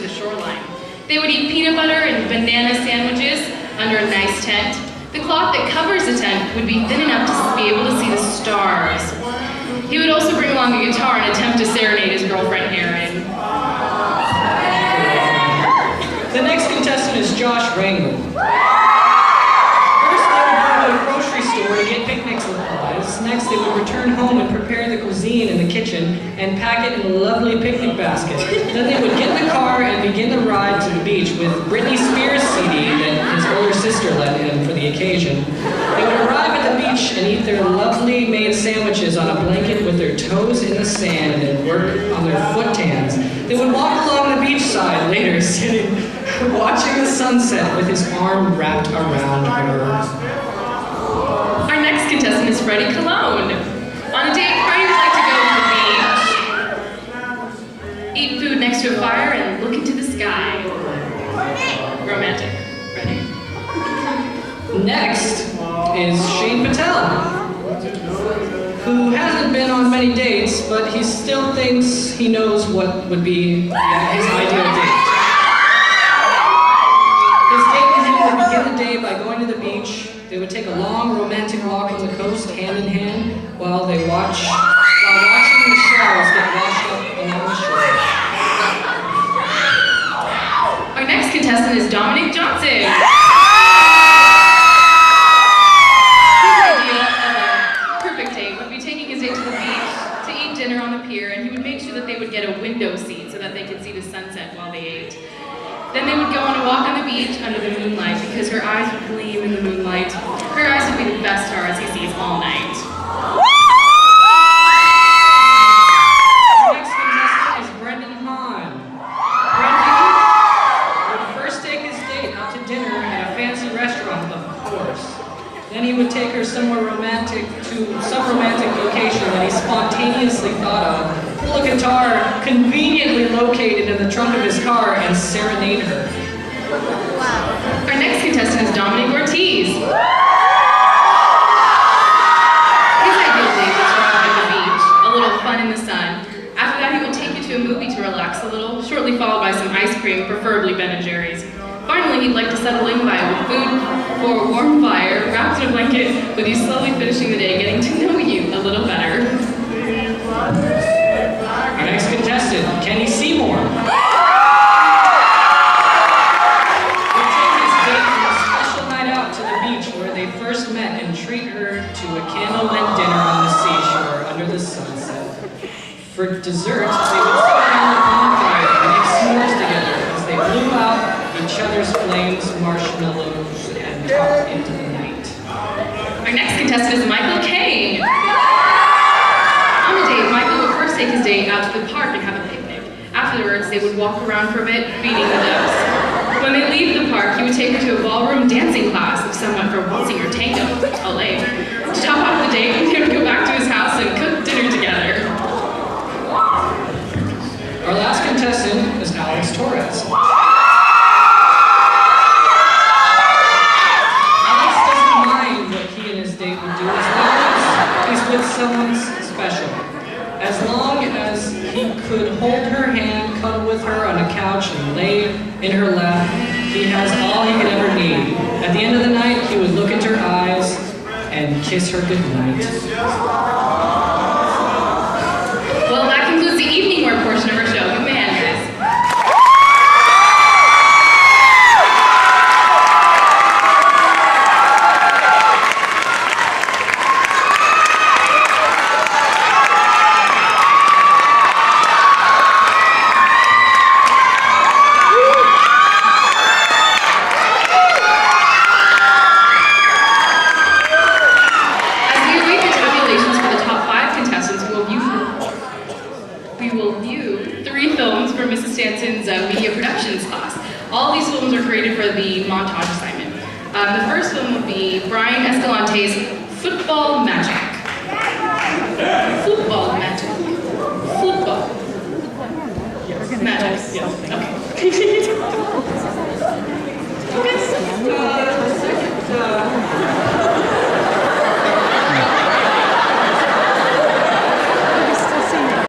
the shoreline. They would eat peanut butter and banana sandwiches under a nice tent. The cloth that covers the tent would be thin enough to be able to see the stars. He would also bring along a guitar and attempt to serenade his girlfriend, Erin. The next contestant is Josh Wrangler. First, they would go to a grocery store to get picnic supplies. Next, they would return home and prepare the cuisine in the kitchen and pack it in a lovely picnic basket. Then they would get in the car and begin the ride to the beach with Britney Spears' CD that his older sister lent him for the occasion. They would arrive at the beach and eat their lovely made sandwiches on a blanket with their toes in the sand and work on their foot tans. They would walk along the beachside later, sitting, watching the sunset with his arm wrapped around her. Our next contestant is Freddie Colon. On a date, Freddie would like to go to the beach, eat food next to a fire, and look into the sky. Romantic. Ready? Next is Shane Patel, who hasn't been on many dates, but he still thinks he knows what would be his ideal date. His date with him would begin the day by going to the beach. They would take a long romantic walk on the coast, hand in hand, while watching the shells get washed up along the shore. Our next contestant is Dominic Johnson. On the pier, and he would make sure that they would get a window seat so that they could see the sunset while they ate. Then they would go on a walk on the beach under the moonlight because her eyes would gleam in the moonlight. Her eyes would be the best stars he sees all night. The next contestant is Brendan Hahn. Brendan would first take his date out to dinner at a fancy restaurant, of course. Then he would take her somewhere romantic to some romantic location that he spontaneously thought of, pull a guitar conveniently located in the trunk of his car, and serenade her. Wow. Our next contestant is Dominic Ortiz. His ideal date was to walk at the beach, a little fun in the sun. After that, he would take you to a movie to relax a little, shortly followed by some ice cream, preferably Ben & Jerry's. Finally, he'd like to settle in by with food for a warm fire, wrapped in a blanket, with you slowly finishing the day, getting to know you a little better. Our next contestant, Kenny Seymour. He'd take his date for a special night out to the beach where they first met and treat her to a candlelit dinner on the seashore under the sunset. For dessert, they would sit around the bonfire and make s'mores together as they blew out each other's flames, marshmallows, and talked into the night. Our next contestant is Michael Caine. On a date, Michael would first take his date out to the park and have a picnic. Afterwards, they would walk around for a bit, feeding the doves. When they leave the park, he would take her to a ballroom dancing class, if someone for waltzing or tango, all late. To top off the date, they would go back to his house and cook dinner together. Our last contestant is Alex Torres. With someone special. As long as he could hold her hand, cuddle with her on a couch, and lay in her lap, he has all he could ever need. At the end of the night, he would look into her eyes and kiss her goodnight. Well, that concludes the evening wear portion of our show. Give me a hand, guys. Media Productions class. All these films are created for the montage assignment. The first film would be Brian Escalante's Football Magic. Football Magic. Football. Magic. Yes. Okay.